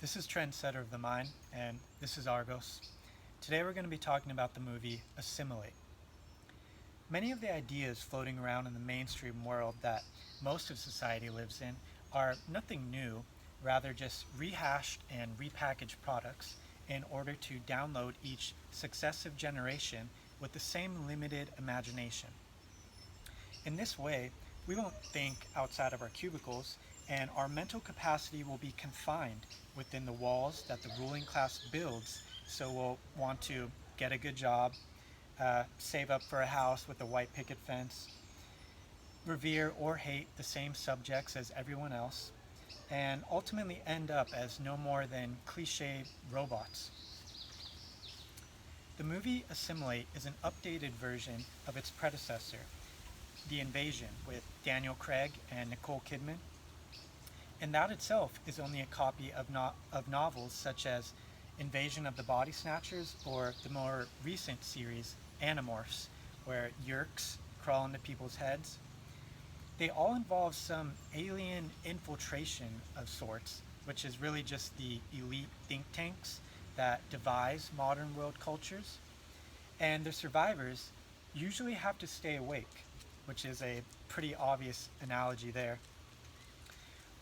This is Trendsetter of the Mind, and this is Argos. Today we're going to be talking about the movie Assimilate. Many of the ideas floating around in the mainstream world that most of society lives in are nothing new, rather just rehashed and repackaged products in order to download each successive generation with the same limited imagination. In this way, we won't think outside of our cubicles, and our mental capacity will be confined within the walls that the ruling class builds, so we'll want to get a good job, save up for a house with a white picket fence, revere or hate the same subjects as everyone else, and ultimately end up as no more than cliche robots. The movie Assimilate is an updated version of its predecessor, The Invasion, with Daniel Craig and Nicole Kidman, and that itself is only a copy of novels such as Invasion of the Body Snatchers or the more recent series Animorphs, where Yeerks crawl into people's heads. They all involve some alien infiltration of sorts, which is really just the elite think tanks that devise modern world cultures, and the survivors usually have to stay awake, which is a pretty obvious analogy there,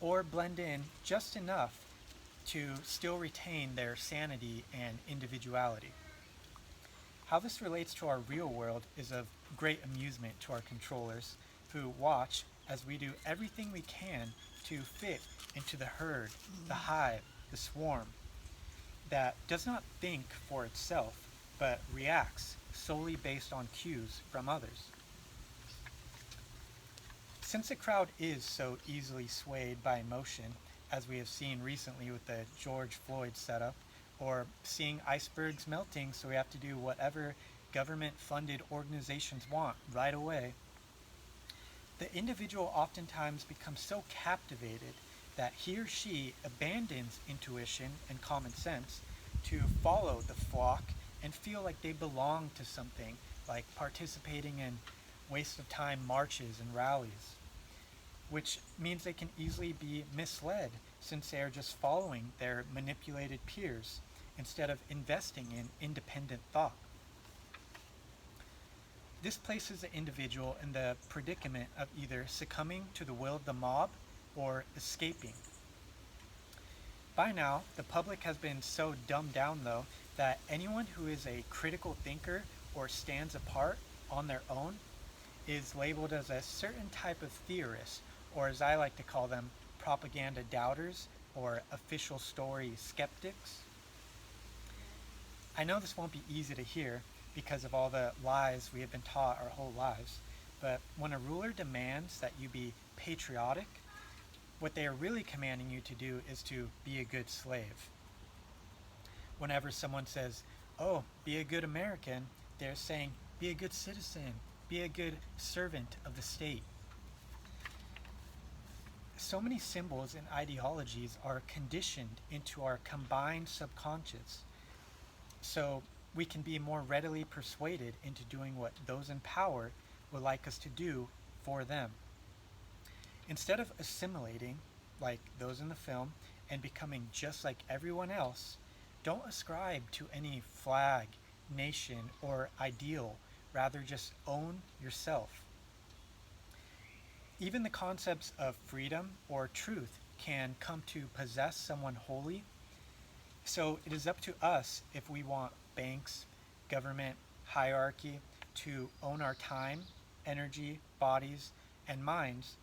or blend in just enough to still retain their sanity and individuality. How this relates to our real world is of great amusement to our controllers, who watch as we do everything we can to fit into the herd, the hive, the swarm, that does not think for itself, but reacts solely based on cues from others. Since the crowd is so easily swayed by emotion, as we have seen recently with the George Floyd setup, or seeing icebergs melting so we have to do whatever government-funded organizations want right away, the individual oftentimes becomes so captivated that he or she abandons intuition and common sense to follow the flock and feel like they belong to something, like participating in waste of time marches and rallies, which means they can easily be misled since they are just following their manipulated peers instead of investing in independent thought. This places the individual in the predicament of either succumbing to the will of the mob or escaping. By now, the public has been so dumbed down, though, that anyone who is a critical thinker or stands apart on their own is labeled as a certain type of theorist, or as I like to call them, propaganda doubters or official story skeptics. I know this won't be easy to hear because of all the lies we have been taught our whole lives, but when a ruler demands that you be patriotic, what they are really commanding you to do is to be a good slave. Whenever someone says, "Oh, be a good American," they're saying, "Be a good citizen, be a good servant of the state." So many symbols and ideologies are conditioned into our combined subconscious, so we can be more readily persuaded into doing what those in power would like us to do for them. Instead of assimilating, like those in the film, and becoming just like everyone else, don't ascribe to any flag, nation, or ideal, rather just own yourself. Even the concepts of freedom or truth can come to possess someone wholly, so it is up to us if we want banks, government, hierarchy to own our time, energy, bodies, and minds,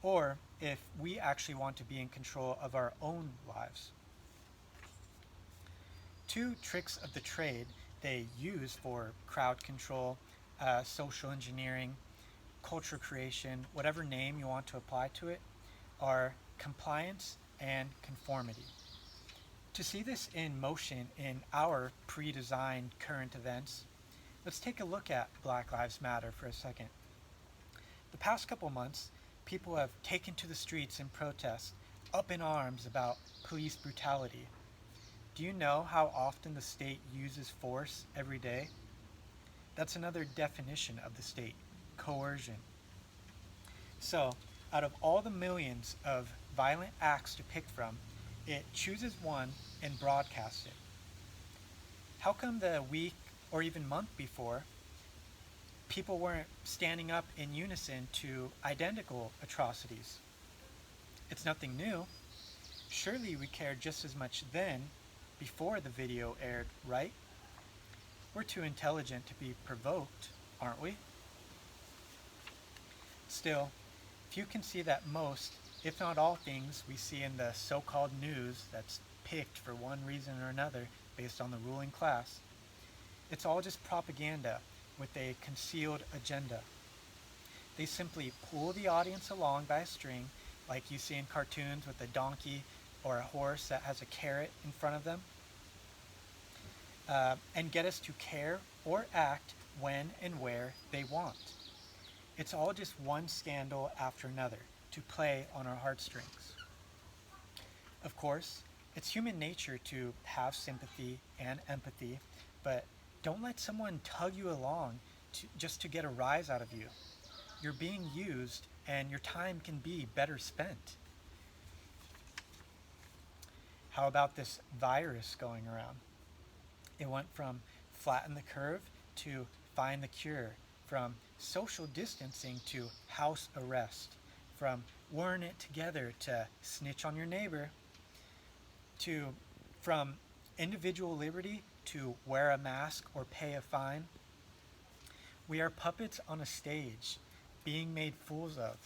or if we actually want to be in control of our own lives. Two tricks of the trade they use for crowd control, social engineering, culture creation, whatever name you want to apply to it, are compliance and conformity. To see this in motion in our pre-designed current events, let's take a look at Black Lives Matter for a second. The past couple months, people have taken to the streets in protest, up in arms about police brutality. Do you know how often the state uses force every day? That's another definition of the state: coercion. So, out of all the millions of violent acts to pick from, It chooses one and broadcasts it. How come the week or even month before, people weren't standing up in unison to identical atrocities? It's nothing new. Surely we cared just as much then, before the video aired, right? We're too intelligent to be provoked, aren't we? Still, few can see that most, if not all things we see in the so-called news that's picked for one reason or another based on the ruling class, it's all just propaganda with a concealed agenda. They simply pull the audience along by a string, like you see in cartoons with a donkey or a horse that has a carrot in front of them, and get us to care or act when and where they want. It's all just one scandal after another to play on our heartstrings. Of course, it's human nature to have sympathy and empathy, but don't let someone tug you along just to get a rise out of you. You're being used and your time can be better spent. How about this virus going around? It went from flatten the curve to find the cure, from social distancing to house arrest, from we're in it together to snitch on your neighbor, to from individual liberty to wear a mask or pay a fine. We are puppets on a stage, being made fools of.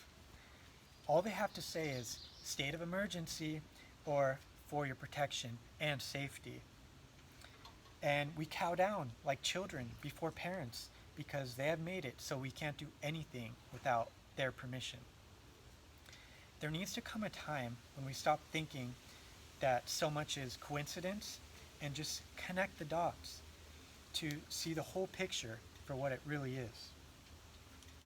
All they have to say is state of emergency or for your protection and safety. And we cow down like children before parents because they have made it so we can't do anything without their permission. There needs to come a time when we stop thinking that so much is coincidence and just connect the dots to see the whole picture for what it really is.